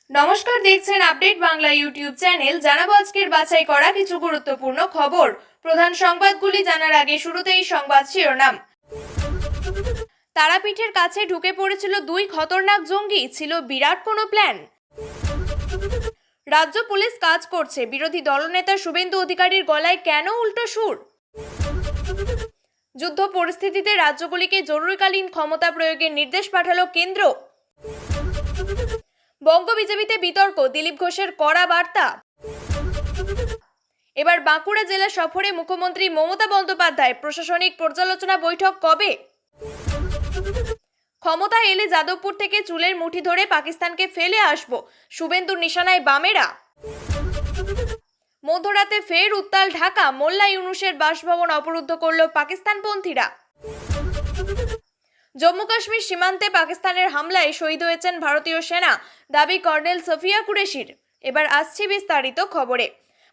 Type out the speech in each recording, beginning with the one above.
নমস্কার, দেখছেন update Bangla YouTube channel. জানাবো আজকের বাছাই করা কিছু গুরুত্বপূর্ণ খবর। প্রধান সংবাদগুলি জানার আগে শুরুতেই সংবাদ শিরোনাম। তারাপীঠের কাছে ঢুকে পড়েছিল দুই খতরনাক জঙ্গি, ছিল বিরাট কোনো প্ল্যান। রাজ্য পুলিশ কাজ করছে, বিরোধী দলনেতা শুভেন্দু অধিকারীর গলায় কেন উল্টো সুর? যুদ্ধ পরিস্থিতিতে রাজ্যগুলিকে জরুরিকালীন ক্ষমতা প্রয়োগের নির্দেশ পাঠালো কেন্দ্র। বঙ্গ বিজেপিতে বিতর্ক, দিলীপ ঘোষের কড়া বার্তা। এবার বাঁকুড়া জেলা সফরে মুখ্যমন্ত্রী মমতা বন্দ্যোপাধ্যায়, প্রশাসনিক পর্যালোচনা বৈঠক কবে? ক্ষমতা এলে যাদবপুর থেকে চুলের মুঠি ধরে পাকিস্তানকে ফেলে আসব, শুভেন্দুর নিশানায় বামেরা। মধ্যরাতে ফের উত্তাল ঢাকা, মোল্লা ইউনুসের বাসভবন অবরুদ্ধ করল পাকিস্তানপন্থীরা। জম্মু কাশ্মীর সীমান্তে পাকিস্তানের হামলায় শহীদ হয়েছেন ভারতীয় সেনা, দাবি কর্নেল সফিয়া কুরেশির। এবার আসছি বিস্তারিত খবরে।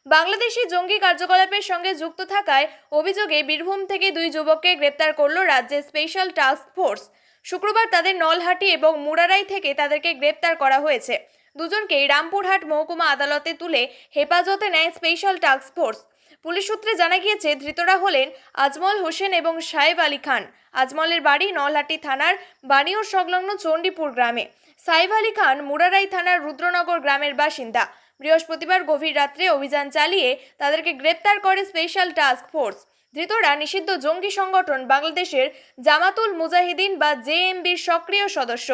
বাংলাদেশি জঙ্গি কার্যকলাপের সঙ্গে যুক্ত থাকায় অভিযোগে বীরভূম থেকে দুই যুবককে গ্রেপ্তার করল রাজ্যের স্পেশাল টাস্ক ফোর্স। শুক্রবার তাদের নলহাটি এবং মুরারাই থেকে তাদেরকে গ্রেপ্তার করা হয়েছে। দুজনকেই রামপুরহাট মহকুমা আদালতে তুলে হেফাজতে নেয় স্পেশাল টাস্ক ফোর্স। পুলিশ সূত্রে জানা গিয়েছে, ধৃতরা হলেন আজমল হোসেন এবং সাহেব আলী খান। আজমলের বাড়ি নলহাটি থানার বানিয়র সংলগ্ন চণ্ডীপুর গ্রামে। সাহেব আলী খান মুরারাই থানার রুদ্রনগর গ্রামের বাসিন্দা। বৃহস্পতিবার গভীর রাত্রে অভিযান চালিয়ে তাদেরকে গ্রেপ্তার করে স্পেশাল টাস্ক ফোর্স। ধৃতরা নিষিদ্ধ জঙ্গি সংগঠন বাংলাদেশের জামাতুল মুজাহিদিন বা জেএমবির সক্রিয় সদস্য।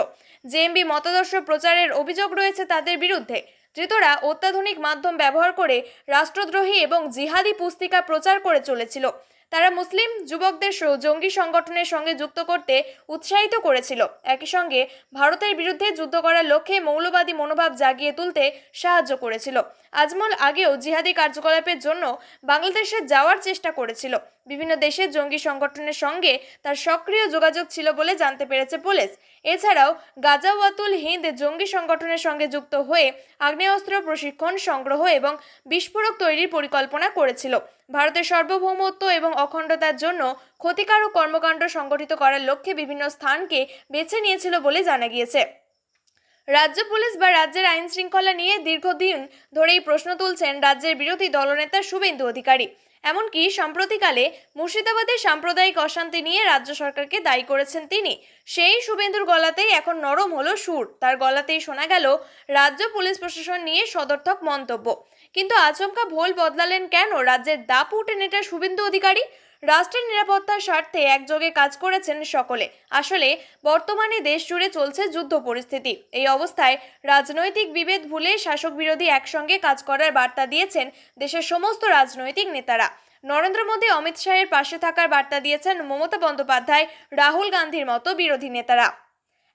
জেএমবি মতাদর্শ প্রচারের অভিযোগ রয়েছে তাদের বিরুদ্ধে। ধৃতরা অত্যাধুনিক মাধ্যম ব্যবহার করে রাষ্ট্রদ্রোহী এবং জিহাদি পুস্তিকা প্রচার করে চলেছিল। তারা মুসলিম যুবকদের জঙ্গি সংগঠনের সঙ্গে যুক্ত করতে উৎসাহিত করেছিল। একই সঙ্গে ভারতের বিরুদ্ধে যুদ্ধ করার লক্ষ্যে মৌলবাদী মনোভাব জাগিয়ে তুলতে সাহায্য করেছিল। আজমল আগেও জিহাদি কার্যকলাপের জন্য বাংলাদেশে যাওয়ার চেষ্টা করেছিল। বিভিন্ন দেশের জঙ্গি সংগঠনের সঙ্গে তার সক্রিয় যোগাযোগ ছিল বলে জানতে পেরেছে পুলিশ। এছাড়াও গাজাওয়াতুল হিন্দ জঙ্গি সংগঠনের সঙ্গে যুক্ত হয়ে আগ্নেয়াস্ত্র প্রশিক্ষণ, সংগ্রহ এবং বিস্ফোরক তৈরির পরিকল্পনা করেছিল। ভারতের সার্বভৌমত্ব এবং অখণ্ডতার জন্য ক্ষতিকারক কর্মকাণ্ড সংগঠিত করার লক্ষ্যে বিভিন্ন স্থানকে বেছে নিয়েছিল বলে জানা গিয়েছে। রাজ্য পুলিশ বা রাজ্যের আইন শৃঙ্খলা নিয়ে দীর্ঘদিন ধরেই প্রশ্ন তুলছেন রাজ্যের বিরোধী দলনেতা শুভেন্দু অধিকারী। এমনকি সম্প্রতিকালে মুর্শিদাবাদের সাম্প্রদায়িক অশান্তি নিয়ে রাজ্য সরকারকে দায়ী করেছেন তিনি। সেই শুভেন্দুর গলাতেই এখন নরম হলো সুর। তার গলাতেই শোনা গেল রাজ্য পুলিশ প্রশাসন নিয়ে সদর্থক মন্তব্য। কিন্তু আচমকা ভোল বদলালেন কেন রাজ্যের দাপুটে নেতা শুভেন্দু অধিকারী? রাষ্ট্রের নিরাপত্তার স্বার্থে একযোগে কাজ করেছেন সকলে। আসলে বর্তমানে দেশ জুড়ে চলছে যুদ্ধ পরিস্থিতি। এই অবস্থায় রাজনৈতিক বিভেদ ভুলে শাসক বিরোধী একসঙ্গে কাজ করার বার্তা দিয়েছেন দেশের সমস্ত রাজনৈতিক নেতারা। নরেন্দ্র মোদী, অমিত শাহের পাশে থাকার বার্তা দিয়েছেন মমতা বন্দ্যোপাধ্যায়, রাহুল গান্ধীর মতো বিরোধী নেতারা।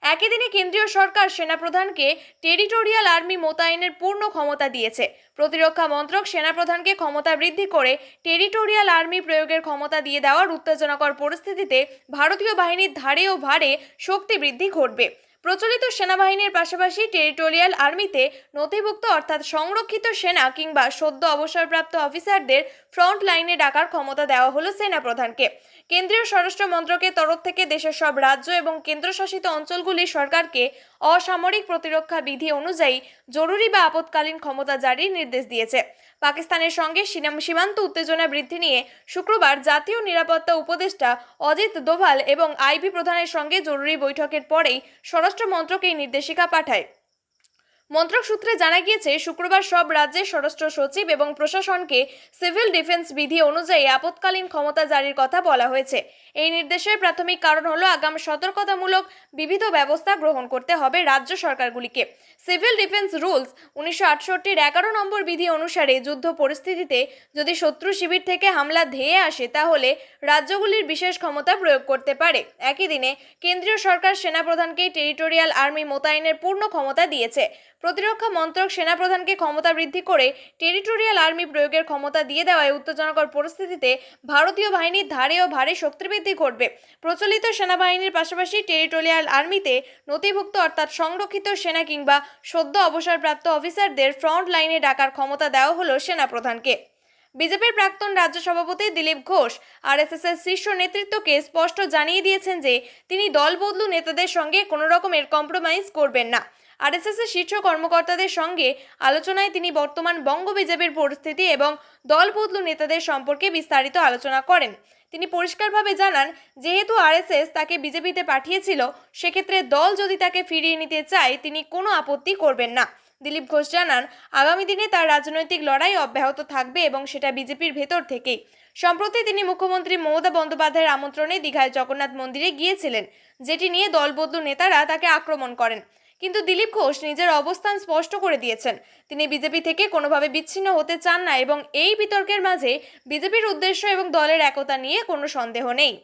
একই দিনে কেন্দ্রীয় সরকার সেনাপ্রধানকে টেরিটোরিয়াল আর্মি মোতায়েনের পূর্ণ ক্ষমতা দিয়েছে। প্রতিরক্ষা মন্ত্রক সেনাপ্রধানকে ক্ষমতা বৃদ্ধি করে টেরিটোরিয়াল আর্মি প্রয়োগের ক্ষমতা দিয়ে দেওয়ার উত্তেজনাকর পরিস্থিতিতে ভারতীয় বাহিনীর ধারে ও ভারে শক্তি বৃদ্ধি ঘটবে। প্রচলিত সেনাবাহিনীর পাশাপাশি টেরিটোরিয়াল আর্মিতে নথিভুক্ত অর্থাৎ সংরক্ষিত সেনা কিংবা সদ্য অবসরপ্রাপ্ত অফিসারদের ফ্রন্ট লাইনে ডাকার ক্ষমতা দেওয়া হলো সেনাপ্রধানকে। কেন্দ্রীয় স্বরাষ্ট্র মন্ত্রকের তরফ থেকে দেশের সব রাজ্য এবং কেন্দ্রশাসিত অঞ্চলগুলির সরকারকে অসামরিক প্রতিরক্ষা বিধি অনুযায়ী জরুরি বা আপৎকালীন ক্ষমতা জারির নির্দেশ দিয়েছে। পাকিস্তানের সঙ্গে সীমান্ত উত্তেজনা বৃদ্ধি নিয়ে শুক্রবার জাতীয় নিরাপত্তা উপদেষ্টা অজিত দোভাল এবং আইবি প্রধানের সঙ্গে জরুরি বৈঠকের পরেই স্বরাষ্ট্র মন্ত্রক এই নির্দেশিকা পাঠায়। মন্ত্রক সূত্রে জানা গিয়েছে, শুক্রবার সব রাজ্যের স্বরাষ্ট্র সচিব এবং প্রশাসনকে সিভিল ডিফেন্স বিধি অনুযায়ী আপৎকালীন ক্ষমতা জারির কথা বলা হয়েছে। এই নির্দেশের প্রাথমিক কারণ হলো আগাম সতর্কতামূলক বিবিধ ব্যবস্থা গ্রহণ করতে হবে রাজ্য সরকারগুলিকে। সিভিল ডিফেন্স রুলস 1968-এর 11 নম্বর বিধি অনুসারে যুদ্ধ পরিস্থিতিতে যদি শত্রু শিবির থেকে হামলা ধেয়ে আসে তাহলে রাজ্যগুলির বিশেষ ক্ষমতা প্রয়োগ করতে পারে। একই দিনে কেন্দ্রীয় সরকার সেনাপ্রধানকে টেরিটোরিয়াল আর্মি মোতায়েনের পূর্ণ ক্ষমতা দিয়েছে। প্রতিরক্ষা মন্ত্রক সেনাপ্রধানকে ক্ষমতা বৃদ্ধি করে টেরিটোরিয়াল আর্মি প্রয়োগের ক্ষমতা দিয়ে দেওয়ায় উত্তেজনাকর পরিস্থিতিতে ভারতীয় বাহিনীর ধারে ও ভারে শক্তিবৃদ্ধি ঘটবে। প্রচলিত সেনাবাহিনীর পাশাপাশি টেরিটোরিয়াল আর্মিতে নথিভুক্ত অর্থাৎ সংরক্ষিত সেনা কিংবা সদ্য অবসরপ্রাপ্ত অফিসারদের ফ্রন্ট লাইনে ডাকার ক্ষমতা দেওয়া হলো সেনাপ্রধানকে। বিজেপির প্রাক্তন রাজ্য সভাপতি দিলীপ ঘোষ আরএসএসের শীর্ষ নেতৃত্বকে স্পষ্ট জানিয়ে দিয়েছেন যে তিনি দলবদলু নেতাদের সঙ্গে কোনো রকমের কম্প্রোমাইজ করবেন না। আরএসএস এর শীর্ষ কর্মকর্তাদের সঙ্গে আলোচনায় তিনি বর্তমান বঙ্গ বিজেপির পরিস্থিতি এবং দল বদলু নেতাদের সম্পর্কে বিস্তারিত আলোচনা করেন। তিনি পরিষ্কারভাবে জানান, যেহেতু আরএসএস তাকে বিজেপিতে পাঠিয়েছিল, সেক্ষেত্রে দল যদি তাকে ফিরিয়ে নিতে চায় তিনি কোনো আপত্তি করবেন না। দিলীপ ঘোষ জানান, আগামী দিনে তার রাজনৈতিক লড়াই অব্যাহত থাকবে এবং সেটা বিজেপির ভেতর থেকেই। সম্প্রতি তিনি মুখ্যমন্ত্রী মমতা বন্দ্যোপাধ্যায়ের আমন্ত্রণে দীঘায় জগন্নাথ মন্দিরে গিয়েছিলেন, যেটি নিয়ে দলবদলু নেতারা তাকে আক্রমণ করেন। কিন্তু দিলীপ ঘোষ নিজের অবস্থান স্পষ্ট করে দিয়েছেন, তিনি বিজেপি থেকে কোনোভাবে বিচ্ছিন্ন হতে চান না এবং এই বিতর্কের মাঝে বিজেপির উদ্দেশ্য এবং দলের একতা নিয়ে কোনো সন্দেহ নেই।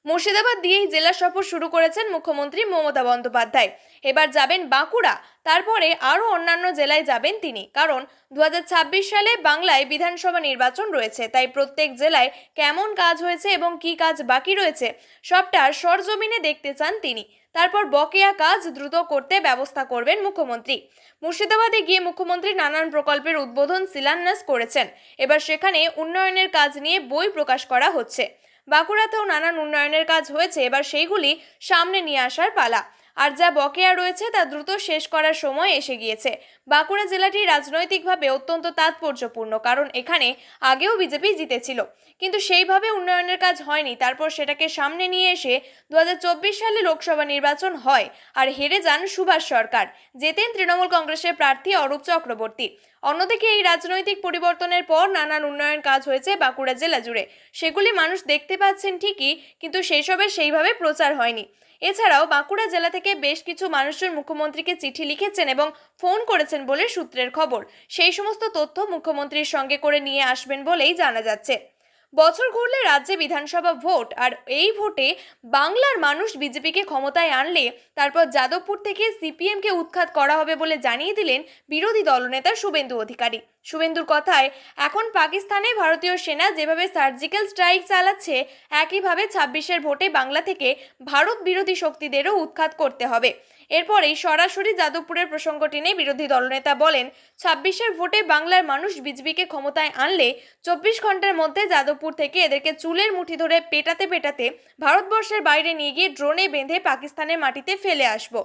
মুর্শিদাবাদ দিয়েই জেলা সফর শুরু করেছেন মুখ্যমন্ত্রী মমতা বন্দ্যোপাধ্যায়। এবার যাবেন বাঁকুড়া, তারপরে আরও অন্যান্য জেলায় যাবেন তিনি, কারণ 2026 সালে বাংলায় বিধানসভা নির্বাচন রয়েছে। তাই প্রত্যেক জেলায় কেমন কাজ হয়েছে এবং কি কাজ বাকি রয়েছে সবটা সরজমিনে দেখতে চান তিনি। তারপর বকেয়া কাজ দ্রুত করতে ব্যবস্থা করবেন মুখ্যমন্ত্রী। মুর্শিদাবাদে গিয়ে মুখ্যমন্ত্রী নানান প্রকল্পের উদ্বোধন শিলান্যাস করেছেন। এবার সেখানে উন্নয়নের কাজ নিয়ে বই প্রকাশ করা হচ্ছে। বাঁকুড়াতেও নানান উন্নয়নের কাজ হয়েছে, এবার সেইগুলি সামনে নিয়ে আসার পালা। আর যা বকেয়া রয়েছে তা দ্রুত শেষ করার সময় এসে গিয়েছে। বাঁকুড়া জেলাটি রাজনৈতিকভাবে অত্যন্ত তাৎপর্যপূর্ণ, কারণ এখানে আগেও বিজেপি জিতেছিল, কিন্তু সেইভাবে উন্নয়নের কাজ হয়নি। তারপর সেটাকে সামনে নিয়ে এসে 2024 সালে লোকসভা নির্বাচন হয় আর হেরে যান সুভাষ সরকার, জেতেন তৃণমূল কংগ্রেসের প্রার্থী অরূপ চক্রবর্তী। অন্যদিকে এই রাজনৈতিক পরিবর্তনের পর নানান উন্নয়ন কাজ হয়েছে বাঁকুড়া জেলা জুড়ে, সেগুলি মানুষ দেখতে পাচ্ছেন ঠিকই, কিন্তু সেসবের সেইভাবে প্রচার হয়নি। এছাড়াও বাঁকুড়া জেলা থেকে বেশ কিছু মানুষজন মুখ্যমন্ত্রীকে চিঠি লিখেছেন এবং ফোন করেছেন বলে সূত্রের খবর। সেই সমস্ত তথ্য মুখ্যমন্ত্রীর সঙ্গে করে নিয়ে আসবেন বলেই জানা যাচ্ছে। বছর ঘুরলে রাজ্যে বিধানসভা ভোট, আর এই ভোটে বাংলার মানুষ বিজেপিকে ক্ষমতায় আনলে তারপর যাদবপুর থেকে সিপিএমকে উৎখাত করা হবে বলে জানিয়ে দিলেন বিরোধী দলনেতা শুভেন্দু অধিকারী। শুভেন্দুর কথায়, এখন পাকিস্তানে ভারতীয় সেনা যেভাবে সার্জিক্যাল স্ট্রাইক চালাচ্ছে, একইভাবে 26-এর ভোটে বাংলা থেকে ভারত বিরোধী শক্তিদেরও উৎখাত করতে হবে। এরপরেই সরাসরি যাদবপুরের প্রসঙ্গ টেনে বিরোধী দলনেতা বলেন, 26-এর ভোটে বাংলার মানুষ বিজেপিকে ক্ষমতায় আনলে 24 ঘন্টার মধ্যে যাদবপুর থেকে এদেরকে চুলের মুঠি ধরে পেটাতে পেটাতে ভারতবর্ষের বাইরে নিয়ে গিয়ে ড্রোনে বেঁধে পাকিস্তানের মাটিতে ফেলে আসবো।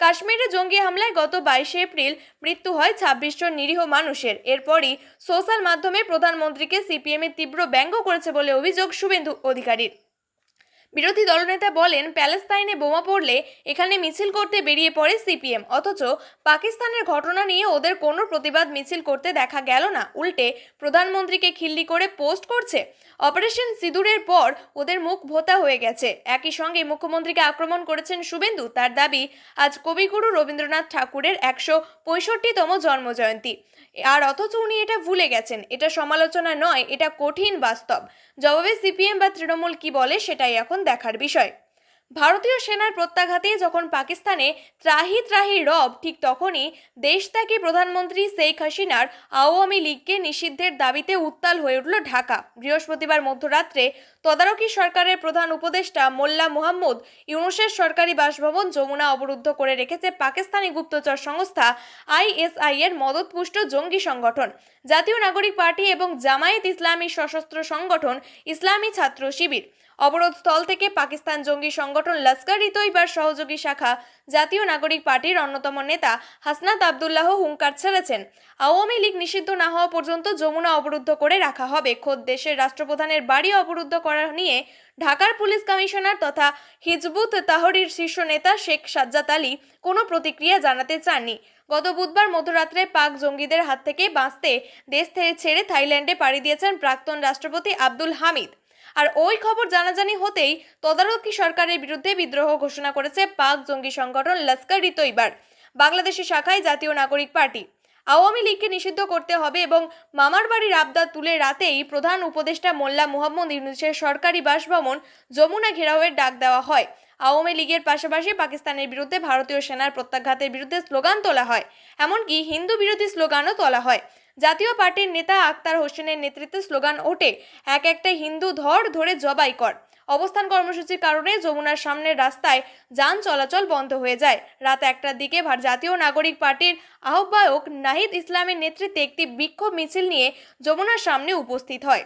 কাশ্মীরে জঙ্গি হামলায় গত 22 এপ্রিল মৃত্যু হয় 26 জন নিরীহ মানুষের। এরপরই সোশ্যাল মাধ্যমে প্রধানমন্ত্রীকে সিপিএমের তীব্র ব্যঙ্গ করেছে বলে অভিযোগ শুভেন্দু অধিকারীর। বিরোধী দলনেতা বলেন, প্যালেস্তাইনে বোমা পড়লে এখানে মিছিল করতে বেরিয়ে পড়ে সিপিএম, অথচ পাকিস্তানের ঘটনা নিয়ে ওদের কোনো প্রতিবাদ মিছিল করতে দেখা গেল না, উল্টে প্রধানমন্ত্রীকে খিল্লি করে পোস্ট করছে। অপারেশন সিঁদুরের পর ওদের মুখ ভোতা হয়ে গেছে। একই সঙ্গে মুখ্যমন্ত্রীকে আক্রমণ করেছেন শুভেন্দু। তার দাবি, আজ কবিগুরু রবীন্দ্রনাথ ঠাকুরের 165তম জন্মজয়ন্তী, আর অথচ উনি এটা ভুলে গেছেন। এটা সমালোচনা নয়, এটা কঠিন বাস্তব। জবাবে সিপিএম বা তৃণমূল কি বলে সেটাই এখন দেখার বিষয়। ভারতীয় সেনার প্রত্যাঘাতে যখন পাকিস্তানে ত্রাহি ত্রাহি রব, ঠিক তখনই দেশত্যাগী প্রধানমন্ত্রী শেখ হাসিনার আওয়ামী লীগকে নিষিদ্ধের দাবিতে উত্তাল হয়ে উঠল ঢাকা। বৃহস্পতিবার মধ্যরাত্রে তদারকি সরকারের প্রধান উপদেষ্টা মোল্লা মুহাম্মদ ইউনূসের সরকারি বাসভবন যমুনা অবরুদ্ধ করে রেখেছে পাকিস্তানি গুপ্তচর সংস্থা আইএসআই এর মদতপুষ্ট জঙ্গি সংগঠন জাতীয় নাগরিক পার্টি এবং জামায়াত ইসলামী সশস্ত্র সংগঠন ইসলামী ছাত্র শিবির। অবরোধ স্থল থেকে পাকিস্তান জঙ্গি সংগঠন লস্কর-ই-তৈবার সহযোগী শাখা জাতীয় নাগরিক পার্টির অন্যতম নেতা হাসনাত আবদুল্লাহ হুঙ্কার ছেড়েছেন, আওয়ামী লীগ নিষিদ্ধ না হওয়া পর্যন্ত যমুনা অবরুদ্ধ করে রাখা হবে। খোদ দেশের রাষ্ট্রপ্রধানের বাড়ি অবরুদ্ধ করা নিয়ে ঢাকার পুলিশ কমিশনার তথা হিজবুত তাহরির শীর্ষ নেতা শেখ সাজ্জাদ আলী কোনো প্রতিক্রিয়া জানাতে চাননি। গত বুধবার মধ্যরাত্রে পাক জঙ্গিদের হাত থেকে বাঁচতে দেশ ছেড়ে থাইল্যান্ডে পাড়ি দিয়েছেন প্রাক্তন রাষ্ট্রপতি আব্দুল হামিদ। আর ওই খবর জানাজানি হতেই তদারকি সরকারের বিরুদ্ধে বিদ্রোহ ঘোষণা করেছে পাক জঙ্গি সংগঠন লস্কর-ই-তৈবার বাংলাদেশি শাখায় জাতীয় নাগরিক পার্টি। আওয়ামী লীগকে নিষিদ্ধ করতে হবে এবং মামার বাড়ির আবদার তুলে রাতেই প্রধান উপদেষ্টা মোল্লা মুহাম্মদ ইউনূসের সরকারি বাসভবন যমুনা ঘেরাওয়ের ডাক দেওয়া হয়। আওয়ামী লীগের পাশাপাশি পাকিস্তানের বিরুদ্ধে ভারতীয় সেনার প্রত্যাঘাতের বিরুদ্ধে স্লোগান তোলা হয়, এমনকি হিন্দু বিরোধী স্লোগানও তোলা হয়। জাতীয় পার্টির নেতা আক্তার হোসেনের নেতৃত্বে স্লোগান ওঠে, এক একটা হিন্দু ধরে জবাই কর। অবস্থান কর্মসূচির কারণে যমুনার সামনের রাস্তায় যান চলাচল বন্ধ হয়ে যায়। রাত 1টার দিকে জাতীয় নাগরিক পার্টির আহ্বায়ক নাহিদ ইসলামের নেতৃত্বে একটি বিক্ষোভ মিছিল নিয়ে যমুনার সামনে উপস্থিত হয়।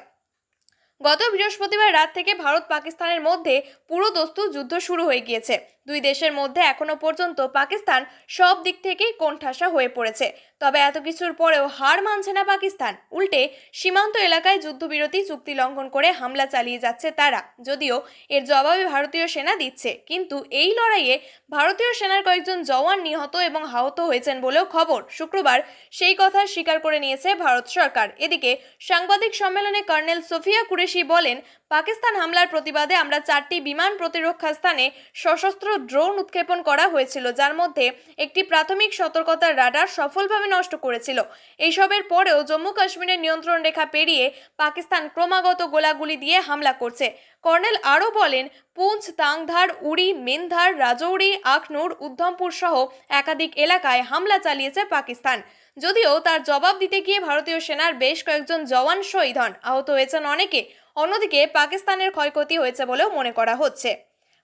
গত বৃহস্পতিবার রাত থেকে ভারত পাকিস্তানের মধ্যে পুরোদস্তু যুদ্ধ শুরু হয়ে গিয়েছে। দুই দেশের মধ্যে এখনো পর্যন্ত পাকিস্তান সব দিক থেকেই কোণঠাসা হয়ে পড়েছে। তবে এত কিছুর পরেও হার মানছে না পাকিস্তান, উল্টে সীমান্ত এলাকায় যুদ্ধবিরতি চুক্তি লঙ্ঘন করে হামলা চালিয়ে যাচ্ছে তারা। যদিও এর জবাবে ভারতীয় সেনা দিচ্ছে, কিন্তু এই লড়াইয়ে ভারতীয় সেনার কয়েকজন জওয়ান নিহত এবং আহত হয়েছেন বলেও খবর। শুক্রবার সেই কথা স্বীকার করে নিয়েছে ভারত সরকার। এদিকে সাংবাদিক সম্মেলনে কর্নেল সোফিয়া কুরেশি বলেন, পাকিস্তান হামলার প্রতিবাদে আমরা 4টি বিমান প্রতিরক্ষা স্থানে সশস্ত্র ড্রোন উৎক্ষেপণ করা হয়েছিল, যার মধ্যে একটি প্রাথমিক সতর্কতার রাডার সফলভাবে নষ্ট করেছিল। এইসবের পরেও জম্মু কাশ্মীরের নিয়ন্ত্রণ রেখা পেরিয়ে পাকিস্তান ক্রমাগত গোলাগুলি দিয়ে হামলা করছে। কর্নেল আরও বলেন, পুঞ্চ, তাংধার, উড়ি, মেন্ধার, রাজৌরি, আখনুর, উদ্ধমপুর সহ একাধিক এলাকায় হামলা চালিয়েছে পাকিস্তান। যদিও তার জবাব দিতে গিয়ে ভারতীয় সেনার বেশ কয়েকজন জওয়ান শহীদ হন, আহত হয়েছেন অনেকে। অন্যদিকে পাকিস্তানের ক্ষয়ক্ষতি হয়েছে বলেও মনে করা হচ্ছে।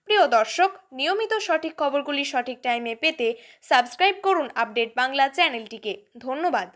প্রিয় দর্শক, নিয়মিত সঠিক খবরগুলি সঠিক টাইমে পেতে সাবস্ক্রাইব করুন আপডেট বাংলা চ্যানেলটিকে। ধন্যবাদ।